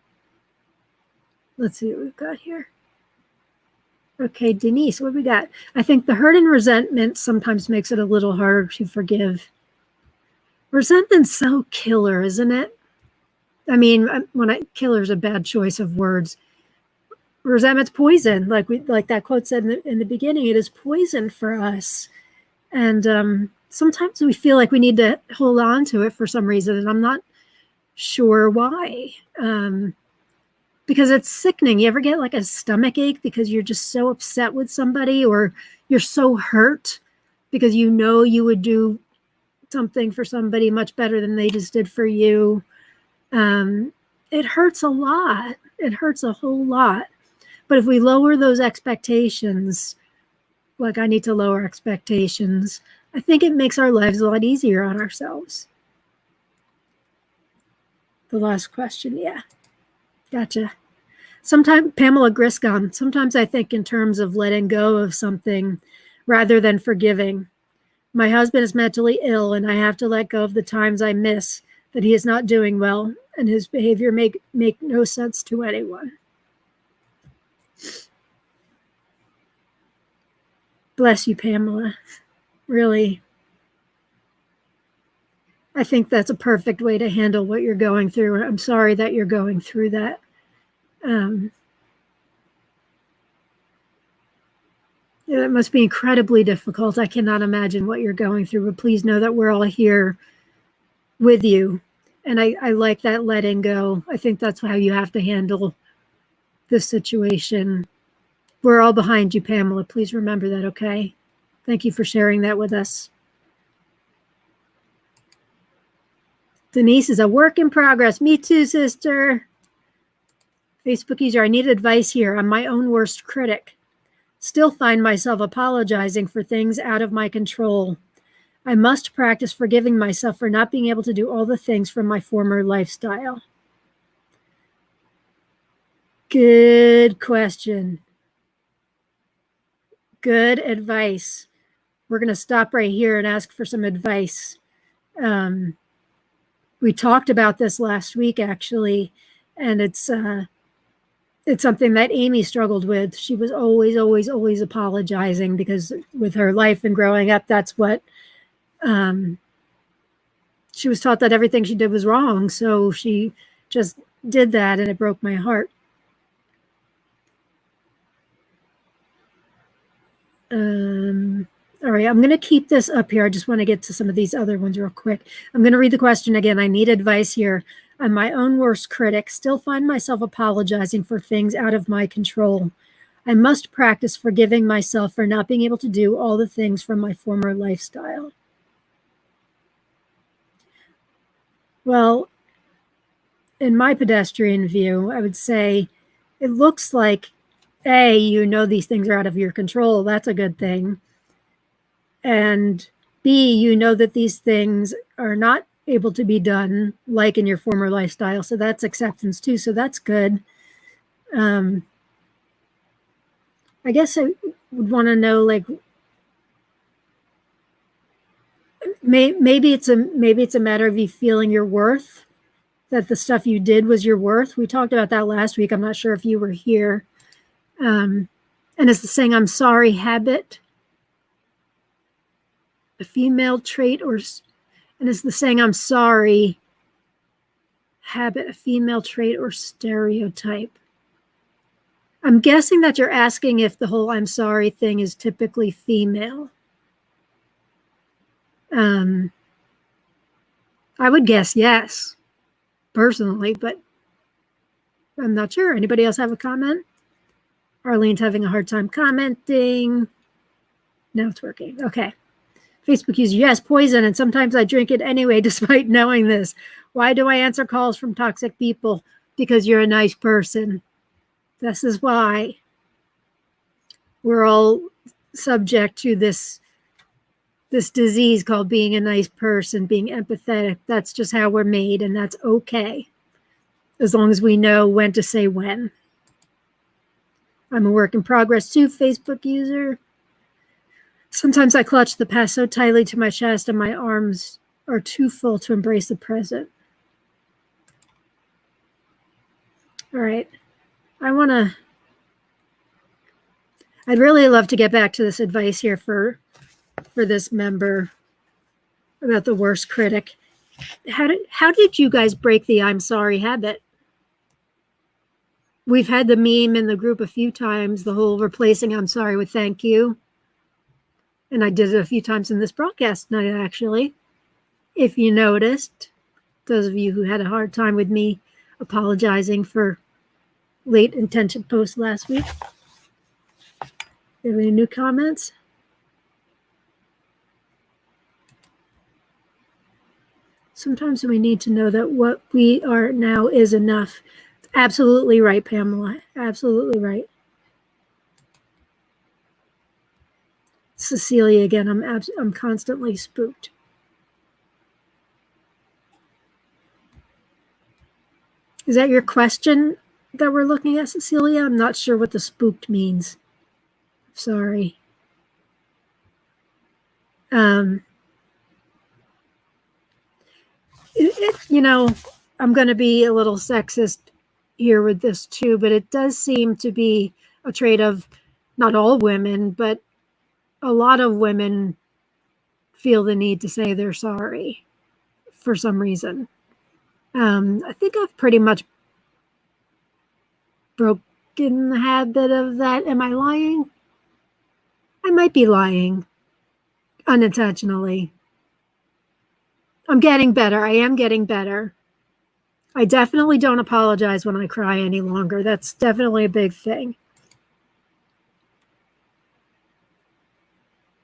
Let's see what we've got here. Okay, Denise, what we got? I think the hurt and resentment sometimes makes it a little harder to forgive. Resentment's so killer, isn't it? I mean, killer's a bad choice of words. Resentment's poison, like that quote said in the beginning. It is poison for us, and sometimes we feel like we need to hold on to it for some reason, and I'm not sure why. Because it's sickening. You ever get like a stomach ache because you're just so upset with somebody, or you're so hurt because you would do something for somebody much better than they just did for you? It hurts a lot. It hurts a whole lot. But if we lower those expectations, like I need to lower expectations, I think it makes our lives a lot easier on ourselves. The last question, yeah. Gotcha. Sometimes, Pamela Griscom, sometimes I think in terms of letting go of something rather than forgiving. My husband is mentally ill, and I have to let go of the times I miss that he is not doing well, and his behavior make no sense to anyone. Bless you, Pamela. Really. I think that's a perfect way to handle what you're going through. I'm sorry that you're going through that. It must be incredibly difficult. I cannot imagine what you're going through, but please know that we're all here with you. And I like that letting go. I think that's how you have to handle this situation. We're all behind you, Pamela. Please remember that, okay? Thank you for sharing that with us. Denise is a work in progress. Me too, sister. Facebook user, I need advice here. I'm my own worst critic. Still find myself apologizing for things out of my control. I must practice forgiving myself for not being able to do all the things from my former lifestyle. Good question. Good advice. We're going to stop right here and ask for some advice. We talked about this last week, actually, and it's something that Amy struggled with. She was always apologizing because with her life and growing up, that's what she was taught, that everything she did was wrong. So she just did that, and it broke my heart. All right, I'm going to keep this up here. I just want to get to some of these other ones real quick. I'm going to read the question again. I need advice here. I'm my own worst critic. Still find myself apologizing for things out of my control. I must practice forgiving myself for not being able to do all the things from my former lifestyle. Well, in my pedestrian view, I would say it looks like, A, these things are out of your control. That's a good thing. And B, you know that these things are not able to be done like in your former lifestyle. So that's acceptance too. So that's good. I guess I would want to know, like, maybe it's a matter of you feeling your worth, that the stuff you did was your worth. We talked about that last week. I'm not sure if you were here. And is the saying "I'm sorry" habit a female trait, and is the saying "I'm sorry" habit a female trait or stereotype? I'm guessing that you're asking if the whole "I'm sorry" thing is typically female. I would guess yes, personally, but I'm not sure. Anybody else have a comment? Arlene's having a hard time commenting. Now it's working. Okay. Facebook user, yes, poison, and sometimes I drink it anyway, despite knowing this. Why do I answer calls from toxic people? Because you're a nice person. This is why. We're all subject to this disease called being a nice person, being empathetic. That's just how we're made, and that's okay, as long as we know when to say when. I'm a work in progress too, Facebook user. Sometimes I clutch the past so tightly to my chest and my arms are too full to embrace the present. All right. I'd really love to get back to this advice here for this member about the worst critic. How did you guys break the "I'm sorry" habit? We've had the meme in the group a few times, the whole replacing "I'm sorry" with "thank you." And I did it a few times in this broadcast night, actually. If you noticed, those of you who had a hard time with me apologizing for late intention post last week. Any new comments? Sometimes we need to know that what we are now is enough. Absolutely right, Pamela. Absolutely right. Cecilia again, I'm constantly spooked. Is that your question that we're looking at, Cecilia? I'm not sure what the spooked means. Sorry. I'm going to be a little sexist here with this too, but it does seem to be a trait of not all women, but a lot of women feel the need to say they're sorry for some reason. I think I've pretty much broken the habit of that. Am I lying? I might be lying unintentionally. I'm getting better. I am getting better. I definitely don't apologize when I cry any longer. That's definitely a big thing.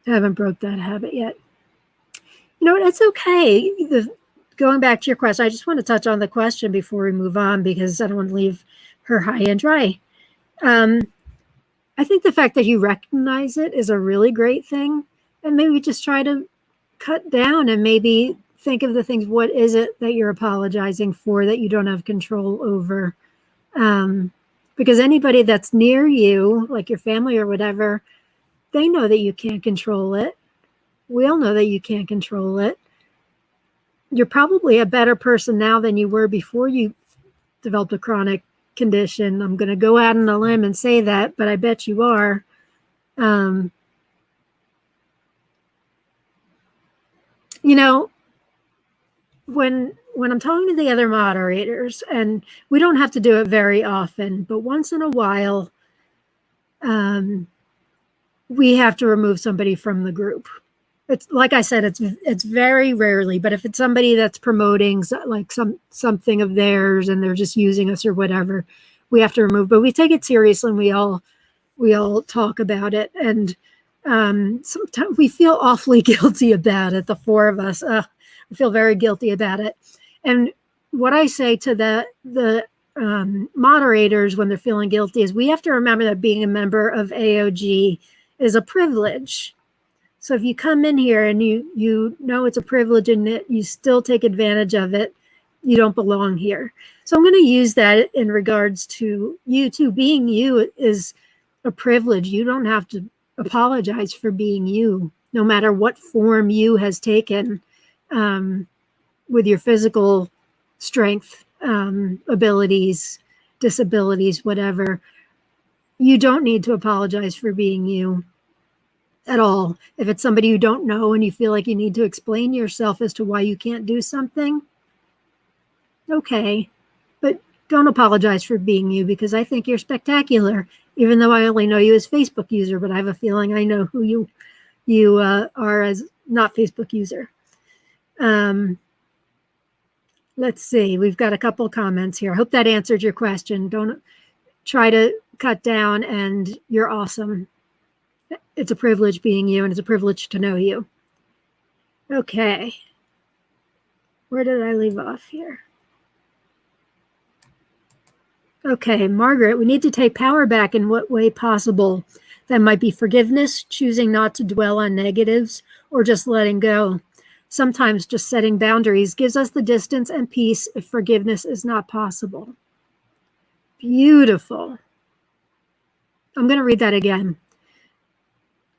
I haven't broke that habit yet. You know what? It's okay. Going back to your question, I just want to touch on the question before we move on because I don't want to leave her high and dry. I think the fact that you recognize it is a really great thing. And maybe just try to cut down and maybe think of the things. What is it that you're apologizing for that you don't have control over? Because anybody that's near you, like your family or whatever, they know that you can't control it. We all know that you can't control it. You're probably a better person now than you were before you developed a chronic condition. I'm going to go out on a limb and say that, but I bet you are. When I'm talking to the other moderators, and we don't have to do it very often, but once in a while, we have to remove somebody from the group. It's like I said, it's very rarely, but if it's somebody that's promoting like something of theirs and they're just using us or whatever, we have to remove. But we take it seriously and we all talk about it. And sometimes we feel awfully guilty about it. The four of us, I feel very guilty about it. And what I say to the moderators when they're feeling guilty is we have to remember that being a member of AOG is a privilege. So if you come in here and you know it's a privilege and you still take advantage of it, you don't belong here. So I'm going to use that in regards to you too. Being you is a privilege. You don't have to apologize for being you, no matter what form you has taken, with your physical strength, abilities, disabilities, whatever. You don't need to apologize for being you at all. If it's somebody you don't know and you feel like you need to explain yourself as to why you can't do something, okay, but don't apologize for being you, because I think you're spectacular, even though I only know you as Facebook user, but I have a feeling I know who you are as not Facebook user. Let's see, we've got a couple comments here. I hope that answered your question. Don't try to cut down, and you're awesome. It's a privilege being you, and it's a privilege to know you. Okay. Where did I leave off here? Okay, Margaret, we need to take power back in what way possible. That might be forgiveness, choosing not to dwell on negatives, or just letting go. Sometimes just setting boundaries gives us the distance and peace if forgiveness is not possible. Beautiful. I'm going to read that again.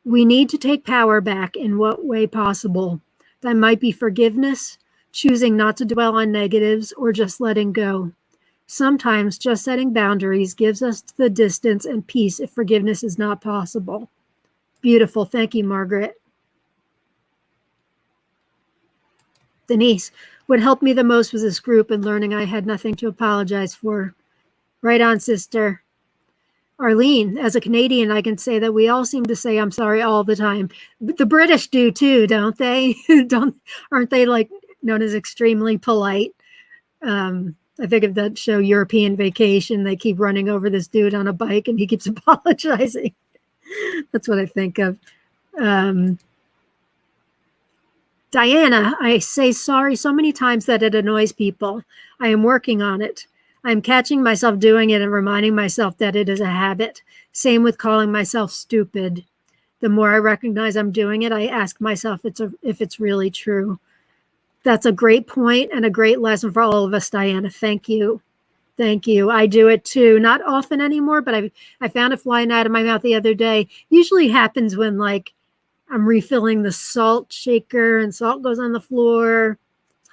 We need to take power back in what way possible. That might be forgiveness, choosing not to dwell on negatives, or just letting go. Sometimes just setting boundaries gives us the distance and peace if forgiveness is not possible. Beautiful. Thank you, Margaret. Denise, what helped me the most was this group and learning I had nothing to apologize for. Right on, sister. Arlene, as a Canadian, I can say that we all seem to say I'm sorry all the time. But the British do too, don't they? Aren't they like known as extremely polite? I think of that show European Vacation. They keep running over this dude on a bike and he keeps apologizing. That's what I think of. Diana, I say sorry so many times that it annoys people. I am working on it. I'm catching myself doing it and reminding myself that it is a habit. Same with calling myself stupid. The more I recognize I'm doing it, I ask myself if it's really true. That's a great point and a great lesson for all of us, Diana. Thank you. Thank you. I do it too. Not often anymore, but I found it flying out of my mouth the other day. Usually happens when like I'm refilling the salt shaker and salt goes on the floor,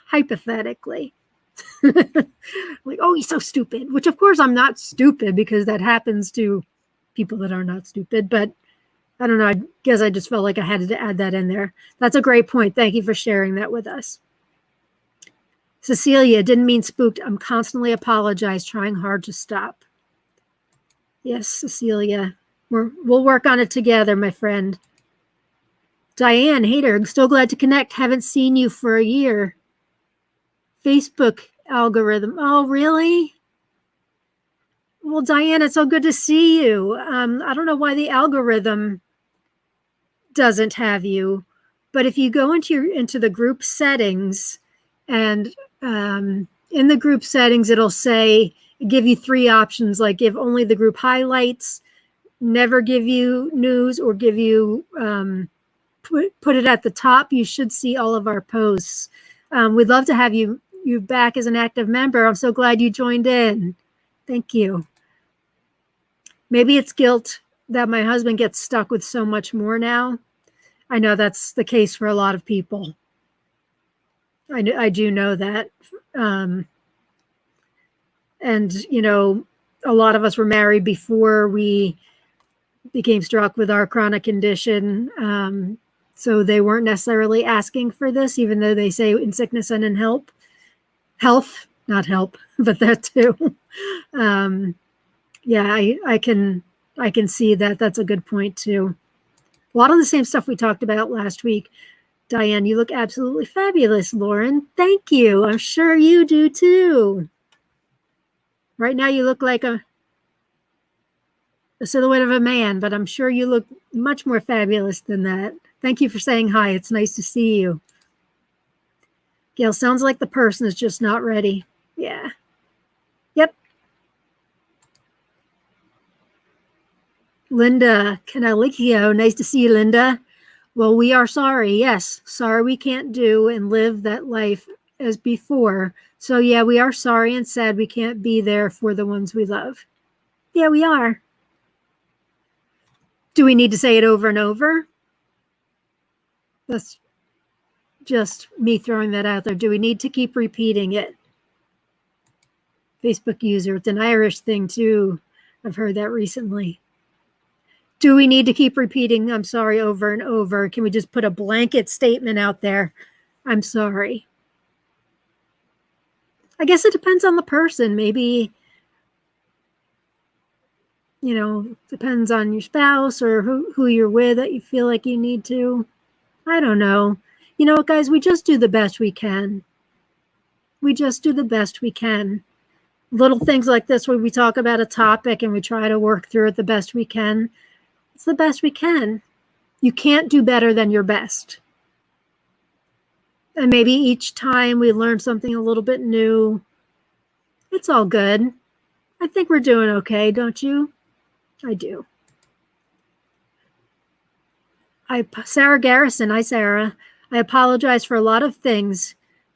hypothetically. Like, oh, he's so stupid, which of course I'm not stupid because that happens to people that are not stupid. But I don't know. I guess I just felt like I had to add that in there. That's a great point. Thank you for sharing that with us. Cecilia, didn't mean spooked. I'm constantly apologize, trying hard to stop. Yes, Cecilia, we'll work on it together, my friend. Diane, hater, still glad to connect. Haven't seen you for a year. Facebook algorithm. Oh, really? Well, Diane, it's so good to see you. I don't know why the algorithm doesn't have you, but if you go into the group settings, and in the group settings, it'll give you three options, like give only the group highlights, never give you news, or give you put it at the top. You should see all of our posts. We'd love to have you back as an active member. I'm so glad you joined in. Thank you. Maybe it's guilt that my husband gets stuck with so much more now. I know that's the case for a lot of people. I do know that. And, you know, a lot of us were married before we became struck with our chronic condition. So they weren't necessarily asking for this, even though they say in sickness and in health, not help, but that too. Yeah, I can see that. That's a good point too. A lot of the same stuff we talked about last week. Diane, you look absolutely fabulous, Lauren. Thank you. I'm sure you do too. Right now you look like a silhouette of a man, but I'm sure you look much more fabulous than that. Thank you for saying hi. It's nice to see you. Gail, sounds like the person is just not ready. Yeah. Yep. Linda Canalicchio, nice to see you, Linda. Well, we are sorry. Yes, sorry we can't do and live that life as before. So, yeah, we are sorry and sad we can't be there for the ones we love. Yeah, we are. Do we need to say it over and over? That's just me throwing that out there. Do we need to keep repeating it? Facebook user, it's an Irish thing too. I've heard that recently. Do we need to keep repeating I'm sorry over and over? Can we just put a blanket statement out there? I'm sorry. I guess it depends on the person. Maybe, depends on your spouse or who you're with that you feel like you need to. I don't know. You know what, guys? We just do the best we can. We just do the best we can. Little things like this where we talk about a topic and we try to work through it the best we can. It's the best we can. You can't do better than your best. And maybe each time we learn something a little bit new. It's all good. I think we're doing okay, don't you? I do. Sarah Garrison. Hi, Sarah. I apologize for a lot of things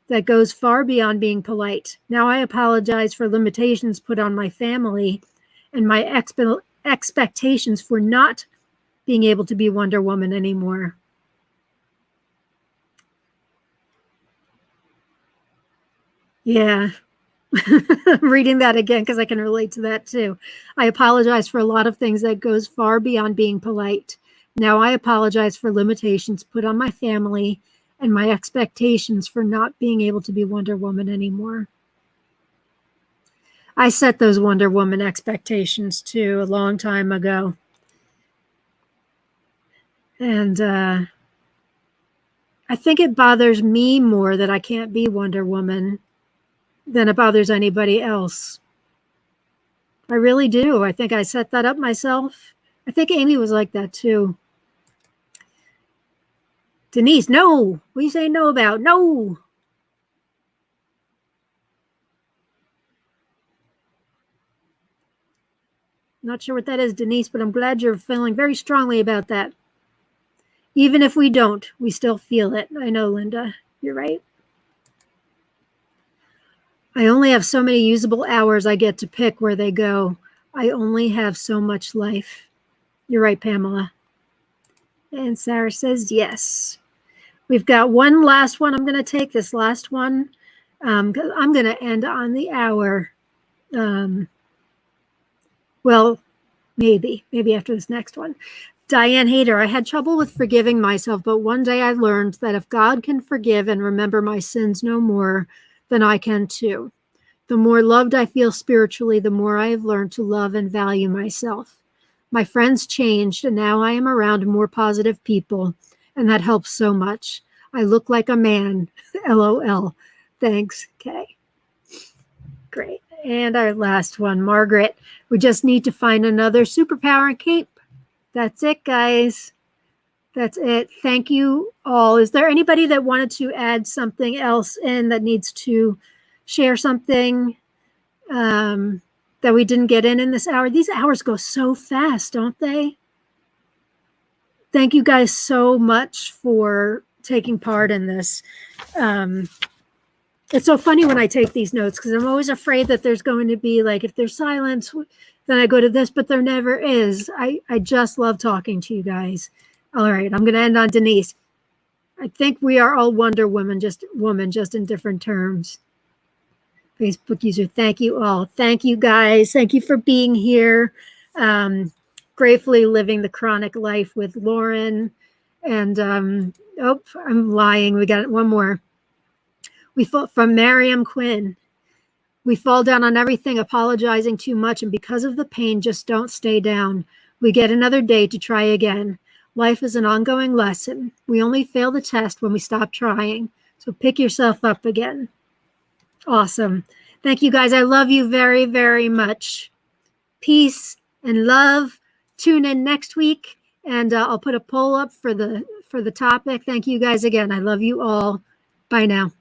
that goes far beyond being polite. Now I apologize for limitations put on my family and my expectations for not being able to be Wonder Woman anymore. Yeah. I'm reading that again because I can relate to that too. I apologize for a lot of things that goes far beyond being polite. Now I apologize for limitations put on my family and my expectations for not being able to be Wonder Woman anymore. I set those Wonder Woman expectations too a long time ago. And I think it bothers me more that I can't be Wonder Woman than it bothers anybody else. I really do. I think I set that up myself. I think Amy was like that too. Denise, no. What are you saying no about? No. Not sure what that is, Denise, but I'm glad you're feeling very strongly about that. Even if we don't, we still feel it. I know, Linda. You're right. I only have so many usable hours I get to pick where they go. I only have so much life. You're right, Pamela. And Sarah says yes. We've got one last one. I'm going to take this last one. I'm going to end on the hour. Well, maybe after this next one. Diane Hayter, I had trouble with forgiving myself, but one day I learned that if God can forgive and remember my sins no more, then I can too. The more loved I feel spiritually, the more I have learned to love and value myself. My friends changed, and now I am around more positive people, and that helps so much. I look like a man. LOL. Thanks, Kay. Great. And our last one, Margaret. We just need to find another superpower and cape. That's it, guys. That's it. Thank you all. Is there anybody that wanted to add something else in that needs to share something that we didn't get in this hour? These hours go so fast, don't they? Thank you guys so much for taking part in this. It's so funny when I take these notes because I'm always afraid that there's going to be like, if there's silence, then I go to this, but there never is. I just love talking to you guys. All right, I'm going to end on Denise. I think we are all Wonder Woman, just in different terms. Facebook user, thank you all. Thank you guys. Thank you for being here. Gratefully living the chronic life with Lauren. And I'm lying. We got one more. We fall from Miriam Quinn. We fall down on everything, apologizing too much, and because of the pain, just don't stay down. We get another day to try again. Life is an ongoing lesson. We only fail the test when we stop trying. So pick yourself up again. Awesome. Thank you, guys. I love you very, very much. Peace and love. Tune in next week, and I'll put a poll up for the topic. Thank you guys again. I love you all. Bye now.